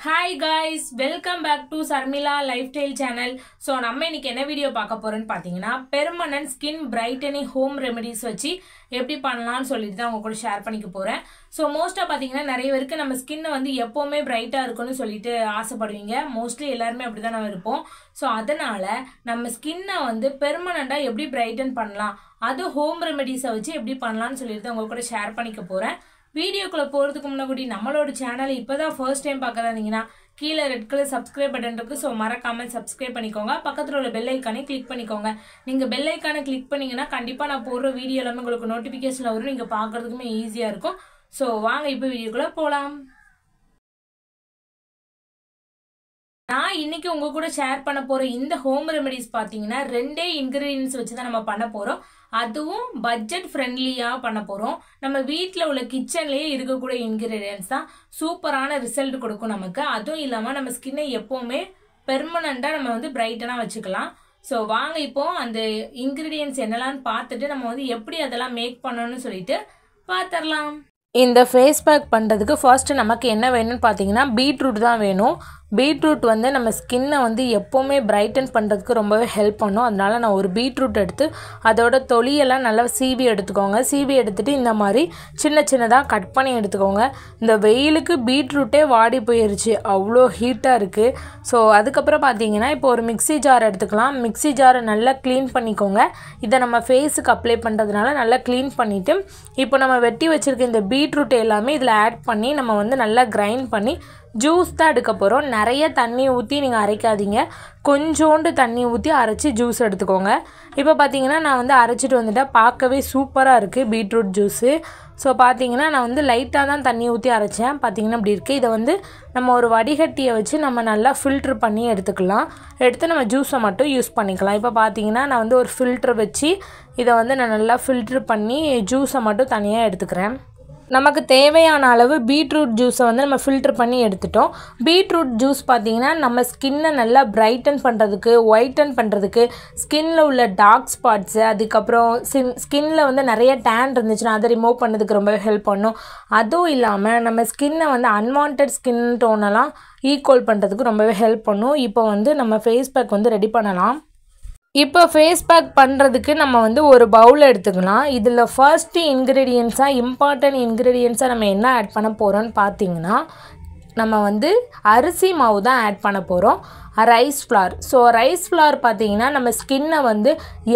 Hi guys, welcome back to Sarmila Lifestyle channel. So நம்ம இன்னைக்கு என்ன வீடியோ பார்க்க போறோம்னு பாத்தீங்கன்னா permanent skin brightening home remedies வச்சு எப்படி பண்ணலாம்னு சொல்லிட்டு தான் உங்க கூட ஷேர் பண்ணிக்க போறேன். So மோஸ்டா பாத்தீங்கன்னா நிறைய பேருக்கு நம்ம ஸ்கின் வந்து எப்பவுமே பிரைட்டா இருக்கும்னு சொல்லிட்டு ஆசைப்படுவீங்க. மோஸ்ட்லி எல்லாரும் அப்படி தான் இருப்போம். So அதனால நம்ம ஸ்கின்னை வந்து பெர்மனண்டா எப்படி பிரைட்டன் பண்ணலாம், அது ஹோம் ரெமெடிஸை வச்சு எப்படி பண்ணலாம்னு சொல்லிட்டு உங்க கூட ஷேர் பண்ணிக்க போறேன். வீடியோக்குள்ள போறதுக்கு முன்னாடி நம்மளோட சேனல் இப்பதான் ஃபர்ஸ்ட் டைம் பார்க்கறீங்கன்னா கீழ ரெட் கலர் சப்ஸ்கிரைப் பட்டன் இருக்கு. சோ மறக்காம சப்ஸ்கிரைப் பண்ணிக்கோங்க. பக்கத்துல உள்ள பெல் ஐகானை கிளிக் பண்ணிக்கோங்க. நீங்க பெல் ஐகானை கிளிக் பண்ணீங்கன்னா கண்டிப்பா நான் போடுற வீடியோ எல்லாமே உங்களுக்கு நோட்டிபிகேஷன் வரும். நீங்க பார்க்கிறதுக்குமே ஈஸியா இருக்கும். சோ வாங்க இப்போ வீடியோக்குள்ள போலாம். நான் இன்னைக்கு உங்க கூட ஷேர் பண்ண போற இந்த ஹோம் ரெமெடிஸ் பாத்தீங்கன்னா ரெண்டே இன்கிரிடியன்ஸ் வச்சு தான் நம்ம பண்ண போறோம். அதுவும் பட்ஜெட் ஃப்ரெண்ட்லியா பண்ண போறோம். நம்ம வீட்ல உள்ள கிச்சன்லயே இருக்கக்கூடிய இன்கிரிடியன்ஸ் தான் சூப்பரான ரிசல்ட் கொடுக்கும் நமக்கு. அதுவும் இல்லாம நம்ம ஸ்கின்னை எப்பவுமே பெர்மனண்டா நம்ம வந்து பிரைட்டனா வச்சுக்கலாம். ஸோ வாங்க இப்போ அந்த இன்கிரிடியன்ஸ் என்னெல்லாம் பார்த்துட்டு நம்ம வந்து எப்படி அதெல்லாம் மேக் பண்ணணும்னு சொல்லிட்டு பார்த்துடலாம். இந்த ஃபேஸ் பேக் பண்ணுறதுக்கு ஃபர்ஸ்ட் நமக்கு என்ன வேணும்னு பார்த்தீங்கன்னா பீட்ரூட் தான் வேணும். பீட்ரூட் வந்து நம்ம ஸ்கின்னை வந்து எப்போவுமே பிரைட்டன் பண்ணுறதுக்கு ரொம்பவே ஹெல்ப் பண்ணும். அதனால நான் ஒரு பீட்ரூட் எடுத்து அதோட தொலியெல்லாம் நல்லா சீவி எடுத்துக்கோங்க. சீவி எடுத்துகிட்டு இந்த மாதிரி சின்ன சின்னதாக கட் பண்ணி எடுத்துக்கோங்க. இந்த வெயிலுக்கு பீட்ரூட்டே வாடி போயிருச்சு, அவ்வளோ ஹீட்டாக இருக்குது. ஸோ அதுக்கப்புறம் பார்த்தீங்கன்னா இப்போ ஒரு மிக்ஸி ஜார் எடுத்துக்கலாம். மிக்ஸி ஜாரை நல்லா க்ளீன் பண்ணிக்கோங்க. இதை நம்ம ஃபேஸுக்கு அப்ளை பண்ணுறதுனால நல்லா க்ளீன் பண்ணிவிட்டு இப்போ நம்ம வெட்டி வச்சுருக்க இந்த பீட்ரூட் எல்லாமே இதில் ஆட் பண்ணி நம்ம வந்து நல்லா கிரைண்ட் பண்ணி ஜூஸ் தான் எடுக்க போகிறோம். நிறைய தண்ணி ஊற்றி நீங்கள் அரைக்காதீங்க, கொஞ்சோண்டு தண்ணி ஊற்றி அரைச்சி ஜூஸ் எடுத்துக்கோங்க. இப்போ பார்த்தீங்கன்னா நான் வந்து அரைச்சிட்டு வந்துட்டேன். பார்க்கவே சூப்பராக இருக்குது பீட்ரூட் ஜூஸு. ஸோ பார்த்தீங்கன்னா நான் வந்து லைட்டாக தான் தண்ணி ஊற்றி அரைச்சேன். பார்த்தீங்கன்னா இப்படி இருக்குது. இதை வந்து நம்ம ஒரு வடிகட்டியை வச்சு நம்ம நல்லா ஃபில்ட்ரு பண்ணி எடுத்துக்கலாம். எடுத்து நம்ம ஜூஸை மட்டும் யூஸ் பண்ணிக்கலாம். இப்போ பார்த்தீங்கன்னா நான் வந்து ஒரு ஃபில்ட்ரு வச்சு இதை வந்து நான் நல்லா ஃபில்ட்ரு பண்ணி ஜூஸை மட்டும் தனியாக எடுத்துக்கிறேன். நமக்கு தேவையான அளவு பீட்ரூட் ஜூஸை வந்து நம்ம ஃபில்டர் பண்ணி எடுத்துட்டோம். பீட்ரூட் ஜூஸ் பார்த்திங்கன்னா நம்ம ஸ்கின்னை நல்லா பிரைட்டன் பண்ணுறதுக்கு, ஒயிட்டன் பண்ணுறதுக்கு, ஸ்கின்னில் உள்ள டார்க் ஸ்பாட்ஸு, அதுக்கப்புறம் ஸ்கின்னில் வந்து நிறைய டேன் இருந்துச்சுன்னா அதை ரிமூவ் பண்ணதுக்கு ரொம்பவே ஹெல்ப் பண்ணும். அதுவும் இல்லாமல் நம்ம ஸ்கின்னை வந்து அன்வான்ட் ஸ்கின் டோனெல்லாம் ஈக்குவல் பண்ணுறதுக்கு ரொம்பவே ஹெல்ப் பண்ணும். இப்போ வந்து நம்ம ஃபேஸ் பேக் வந்து ரெடி பண்ணலாம். இப்போ ஃபேஸ் பேக் பண்ணுறதுக்கு நம்ம வந்து ஒரு பவுல் எடுத்துக்கலாம். இதில் ஃபர்ஸ்ட்டு இன்க்ரீடியன்ஸாக இம்பார்ட்டன்ட் இன்க்ரீடியன்ஸாக நம்ம என்ன ஆட் பண்ண போகிறோம்னு பார்த்தீங்கன்னா நம்ம வந்து அரிசி மாவு தான் ஆட் பண்ண போகிறோம், rice flower. So rice flower பார்த்தீங்கன்னா நம்ம ஸ்கின்னை வந்து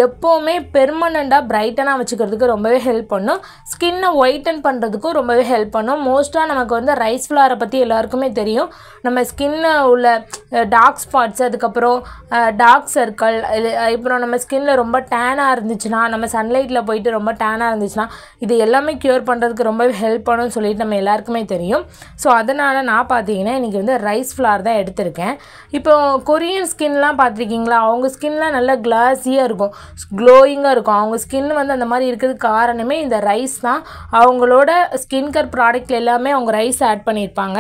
எப்போவுமே பெர்மனண்ட்டாக பிரைட்டனாக வச்சுக்கிறதுக்கு ரொம்பவே ஹெல்ப் பண்ணும். ஸ்கின்னை ஒயிட்டன் பண்ணுறதுக்கும் ரொம்பவே ஹெல்ப் பண்ணும். மோஸ்ட்டாக நமக்கு வந்து ரைஸ் ஃப்ளாரை பற்றி எல்லாருக்குமே தெரியும். நம்ம ஸ்கின்னை உள்ள டார்க் ஸ்பாட்ஸ், அதுக்கப்புறம் டார்க் சர்க்கிள், அப்புறம் நம்ம ஸ்கின்னில் ரொம்ப டேனாக இருந்துச்சுன்னா, நம்ம சன்லைட்டில் போயிட்டு ரொம்ப டேனாக இருந்துச்சுன்னா இது எல்லாமே க்யூர் பண்ணுறதுக்கு ரொம்பவே ஹெல்ப் பண்ணும்னு சொல்லிட்டு நம்ம எல்லாருக்குமே தெரியும். ஸோ அதனால் நான் பார்த்தீங்கன்னா இன்றைக்கி வந்து ரைஸ் ஃப்ளார் தான் எடுத்திருக்கேன். இப்போ கொரியன் ஸ்கின்லாம் பார்த்துருக்கீங்களா? அவங்க ஸ்கின்லாம் நல்லா கிளாஸியாக இருக்கும், க்ளோயிங்காக இருக்கும். அவங்க ஸ்கின் வந்து அந்த மாதிரி இருக்கிறதுக்கு காரணமே இந்த ரைஸ் தான். அவங்களோட ஸ்கின் கேர் ப்ராடக்ட்டில் எல்லாமே அவங்க ரைஸ் ஆட் பண்ணியிருப்பாங்க.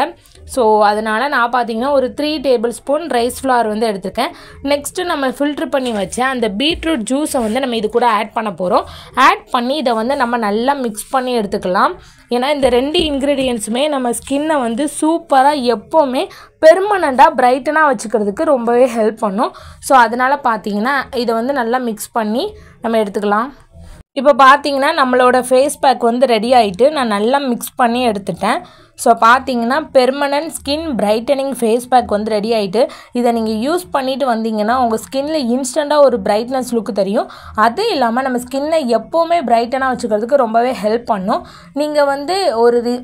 ஸோ அதனால் நான் பார்த்தீங்கன்னா ஒரு 3 டேபிள் ஸ்பூன் ரைஸ் ஃப்ளார் வந்து எடுத்துருக்கேன். நெக்ஸ்ட்டு நம்ம ஃபில்ட்ரு பண்ணி வச்ச அந்த பீட்ரூட் ஜூஸை வந்து நம்ம இது கூட ஆட் பண்ண போகிறோம். ஆட் பண்ணி இதை வந்து நம்ம நல்லா மிக்ஸ் பண்ணி எடுத்துக்கலாம். ஏன்னா இந்த 2 இன்க்ரீடியன்ஸுமே நம்ம ஸ்கின்னை வந்து சூப்பராக எப்போவுமே பெர்மனண்ட்டாக பிரைட்டனாக வச்சுக்கிறதுக்கு ரொம்பவே ஹெல்ப் பண்ணும். ஸோ அதனால் பார்த்தீங்கன்னா இதை வந்து நல்லா மிக்ஸ் பண்ணி நம்ம எடுத்துக்கலாம். இப்போ பார்த்தீங்கன்னா நம்மளோட ஃபேஸ் பேக் வந்து ரெடி ஆகிட்டு நான் நல்லா மிக்ஸ் பண்ணி எடுத்துட்டேன். ஸோ பார்த்தீங்கன்னா permanent skin brightening face pack வந்து ரெடி ஆகிட்டு இதை நீங்கள் யூஸ் பண்ணிவிட்டு வந்தீங்கன்னா உங்கள் ஸ்கின்னில் இன்ஸ்டண்ட்டாக ஒரு பிரைட்னஸ் லுக்கு தெரியும். அதுவும் இல்லாமல் நம்ம ஸ்கின்னை எப்போவுமே பிரைட்டனாக வச்சுக்கிறதுக்கு ரொம்பவே ஹெல்ப் பண்ணும். நீங்கள் வந்து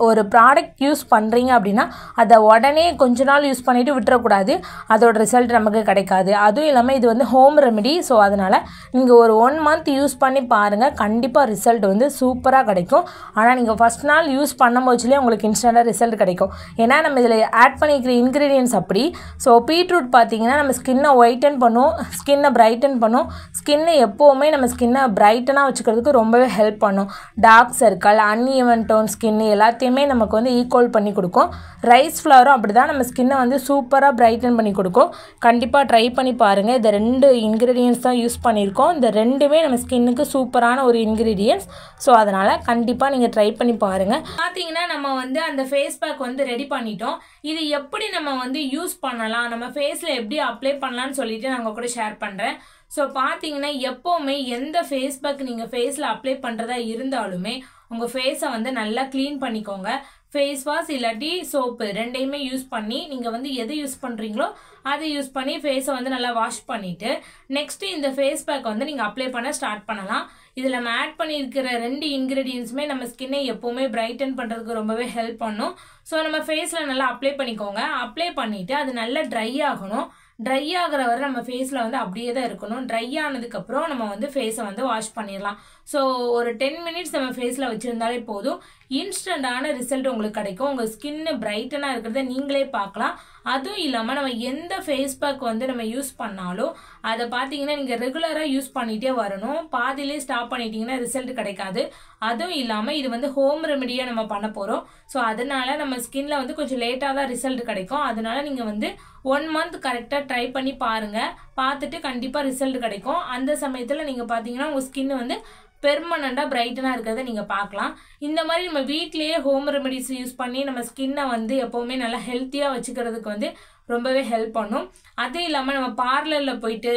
ஒரு ப்ராடக்ட் யூஸ் பண்ணுறீங்க அப்படின்னா அதை உடனே கொஞ்ச நாள் யூஸ் பண்ணிவிட்டு விட்டுறக்கூடாது, அதோட ரிசல்ட் நமக்கு கிடைக்காது. அதுவும் இல்லாமல் இது வந்து ஹோம் ரெமெடி. ஸோ அதனால் நீங்கள் ஒரு 1 மந்த் யூஸ் பண்ணி பாருங்கள், கண்டிப்பாக ரிசல்ட் வந்து சூப்பராக கிடைக்கும். ஆனால் நீங்கள் ஃபஸ்ட் நாள் யூஸ் பண்ணும்போதுலேயே உங்களுக்கு இன்ஸ்டண்ட்டாக ரிசல்ட் கிடைக்கும். ஏன்னா நம்ம இதில் ஆட் பண்ணிக்கிற இன்க்ரீடியன்ஸ் அப்படி. ஸோ பீட்ரூட் பார்த்தீங்கன்னா நம்ம ஸ்கின்னை ஒயிட்டன் பண்ணும், ஸ்கின்னை பிரைட்டன் பண்ணும். ஸ்கின்னை எப்போவுமே நம்ம ஸ்கின்னை பிரைட்டனாக வச்சுக்கிறதுக்கு ரொம்பவே ஹெல்ப் பண்ணும். Dark circle, uneven tone skin எல்லாத்தையுமே நமக்கு வந்து ஈக்குவல் பண்ணி கொடுக்கும். ரைஸ் ஃப்ளவரும் அப்படி தான் நம்ம ஸ்கின்னை வந்து சூப்பராக பிரைட்டன் பண்ணி கொடுக்கும். கண்டிப்பாக ட்ரை பண்ணி பாருங்கள். இந்த 2 இன்க்ரீடியன்ஸ் தான் யூஸ் பண்ணியிருக்கோம். இந்த 2மே நம்ம ஸ்கின்னுக்கு சூப்பரான ஒரு இன்க்ரீடியன்ஸ். ஸோ அதனால் கண்டிப்பாக நீங்கள் ட்ரை பண்ணி பாருங்கள். பார்த்தீங்கன்னா நம்ம வந்து அந்த ஃபேஸ் பேக் வந்து ரெடி பண்ணிட்டோம். இது எப்படி நம்ம வந்து யூஸ் பண்ணலாம், நம்ம ஃபேஸில் எப்படி அப்ளை பண்ணலாம்னு சொல்லிட்டு நான் உங்க கூட ஷேர் பண்ணுறேன். ஸோ பார்த்தீங்கன்னா எப்போவுமே எந்த ஃபேஸ் பேக் நீங்கள் ஃபேஸில் அப்ளை பண்ணுறதா இருந்தாலுமே உங்கள் ஃபேஸை வந்து நல்லா க்ளீன் பண்ணிக்கோங்க. ஃபேஸ் வாஷ் இல்லாட்டி சோப்பு ரெண்டையுமே யூஸ் பண்ணி நீங்கள் வந்து எது யூஸ் பண்ணுறீங்களோ அதை யூஸ் பண்ணி ஃபேஸை வந்து நல்லா வாஷ் பண்ணிவிட்டு நெக்ஸ்ட்டு இந்த ஃபேஸ் பேக் வந்து நீங்கள் அப்ளை பண்ண ஸ்டார்ட் பண்ணலாம். இதில் நம்ம ஆட் பண்ணியிருக்கிற 2 இன்க்ரீடியன்ஸுமே நம்ம ஸ்கின்னை எப்போவுமே பிரைட்டன் பண்ணுறதுக்கு ரொம்பவே ஹெல்ப் பண்ணும். ஸோ நம்ம ஃபேஸில் நல்லா அப்ளை பண்ணிக்கோங்க. அப்ளை பண்ணிவிட்டு அது நல்லா ட்ரை ஆகணும். ட்ரை ஆகிற வரை நம்ம ஃபேஸில் வந்து அப்படியே தான் இருக்கணும். ட்ரை ஆனதுக்கப்புறம் நம்ம வந்து ஃபேஸை வந்து வாஷ் பண்ணிடலாம். ஸோ ஒரு 10 மினிட்ஸ் நம்ம ஃபேஸில் வச்சுருந்தாலே போதும், இன்ஸ்டண்ட்டான ரிசல்ட் உங்களுக்கு கிடைக்கும். உங்கள் ஸ்கின்னு பிரைட்டனாக இருக்கிறத நீங்களே பார்க்கலாம். அதுவும் இல்லாமல் நம்ம எந்த ஃபேஸ் பேக் வந்து நம்ம யூஸ் பண்ணாலும் அதை பார்த்தீங்கன்னா நீங்கள் ரெகுலராக யூஸ் பண்ணிகிட்டே வரணும். பாதியிலே ஸ்டாப் பண்ணிட்டீங்கன்னா ரிசல்ட் கிடைக்காது. அதுவும் இல்லாமல் இது வந்து ஹோம் ரெமெடியாக நம்ம பண்ண போகிறோம். ஸோ அதனால நம்ம ஸ்கின்ல வந்து கொஞ்சம் லேட்டாக தான் ரிசல்ட் கிடைக்கும். அதனால நீங்கள் வந்து 1 மந்த் கரெக்டாக ட்ரை பண்ணி பாருங்கள். பார்த்துட்டு கண்டிப்பாக ரிசல்ட் கிடைக்கும். அந்த சமயத்தில் நீங்கள் பார்த்தீங்கன்னா உங்கள் ஸ்கின் வந்து பெர்மனண்டாக பிரைட்டனாக இருக்கிறத நீங்கள் பார்க்கலாம். இந்த மாதிரி நம்ம வீட்லேயே ஹோம் ரெமெடிஸ் யூஸ் பண்ணி நம்ம ஸ்கின்னை வந்து எப்போவுமே நல்லா ஹெல்த்தியாக வச்சுக்கிறதுக்கு வந்து ரொம்பவே ஹெல்ப் பண்ணும். அதுவும் இல்லாமல் நம்ம பார்லரில் போயிட்டு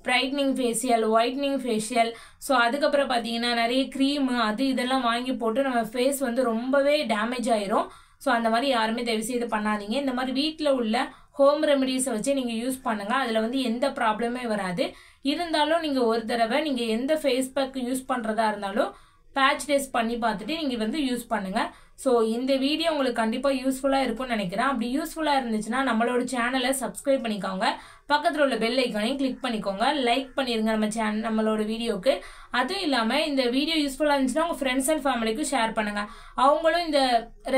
brightening facial, whitening facial, so அதுக்கப்புறம் பார்த்தீங்கன்னா நிறைய க்ரீமு அது இதெல்லாம் வாங்கி போட்டு நம்ம ஃபேஸ் வந்து ரொம்பவே டேமேஜ் ஆயிரும். ஸோ அந்த மாதிரி யாருமே தயவுசெய்து பண்ணாதீங்க. இந்த மாதிரி வீட்டில் உள்ள ஹோம் ரெமெடிஸை வச்சு நீங்கள் யூஸ் பண்ணுங்கள். அதில் வந்து எந்த ப்ராப்ளமே வராது. இருந்தாலும் நீங்கள் ஒரு தடவை நீங்கள் எந்த ஃபேஸ் பேக் யூஸ் பண்ணுறதா இருந்தாலும் பேட்ச் டெஸ்ட் பண்ணி பார்த்துட்டு நீங்கள் வந்து யூஸ் பண்ணுங்கள். ஸோ இந்த வீடியோ உங்களுக்கு கண்டிப்பாக யூஸ்ஃபுல்லாக இருக்கும்னு நினைக்கிறேன். அப்படி யூஸ்ஃபுல்லாக இருந்துச்சுன்னா நம்மளோட சேனலை சப்ஸ்கிரைப் பண்ணிக்கோங்க. பக்கத்தில் உள்ள பெல் ஐக்கானையும் கிளிக் பண்ணிக்கோங்க. லைக் பண்ணிடுங்க நம்மளோட வீடியோக்கு. அதுவும் இல்லாமல் இந்த வீடியோ யூஸ்ஃபுல்லாக இருந்துச்சுன்னா உங்கள் ஃப்ரெண்ட்ஸ் அண்ட் ஃபேமிலிக்கும் ஷேர் பண்ணுங்கள். அவங்களும் இந்த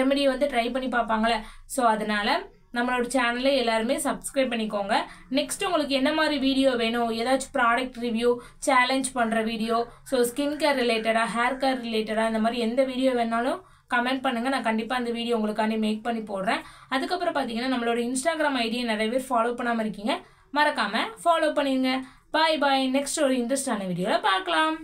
ரெமெடியை வந்து ட்ரை பண்ணி பார்ப்பாங்களே. ஸோ அதனால் நம்மளோட சேனலை எல்லாருமே சப்ஸ்கிரைப் பண்ணிக்கோங்க. நெக்ஸ்ட் உங்களுக்கு என்ன மாதிரி வீடியோ வேணும், ஏதாச்சும் ப்ராடக்ட் ரிவ்யூ, சேலஞ்ச் பண்ணுற வீடியோ, ஸோ ஸ்கின் கேர் ரிலேட்டடாக, ஹேர் கேர் ரிலேட்டடாக இந்த மாதிரி எந்த வீடியோ வேணாலும் கமெண்ட் பண்ணுங்கள். நான் கண்டிப்பாக அந்த வீடியோ உங்களுக்காண்டி மேக் பண்ணி போடுறேன். அதுக்கப்புறம் பார்த்தீங்கன்னா நம்மளோட இன்ஸ்டாகிராம் ஐடியை நிறைய பேர் ஃபாலோ பண்ணாமல் இருக்கீங்க. மறக்காமல் ஃபாலோ பண்ணிடுங்க. பாய் பாய். நெக்ஸ்ட் ஒரு இன்ட்ரெஸ்டான வீடியோவில் பார்க்கலாம்.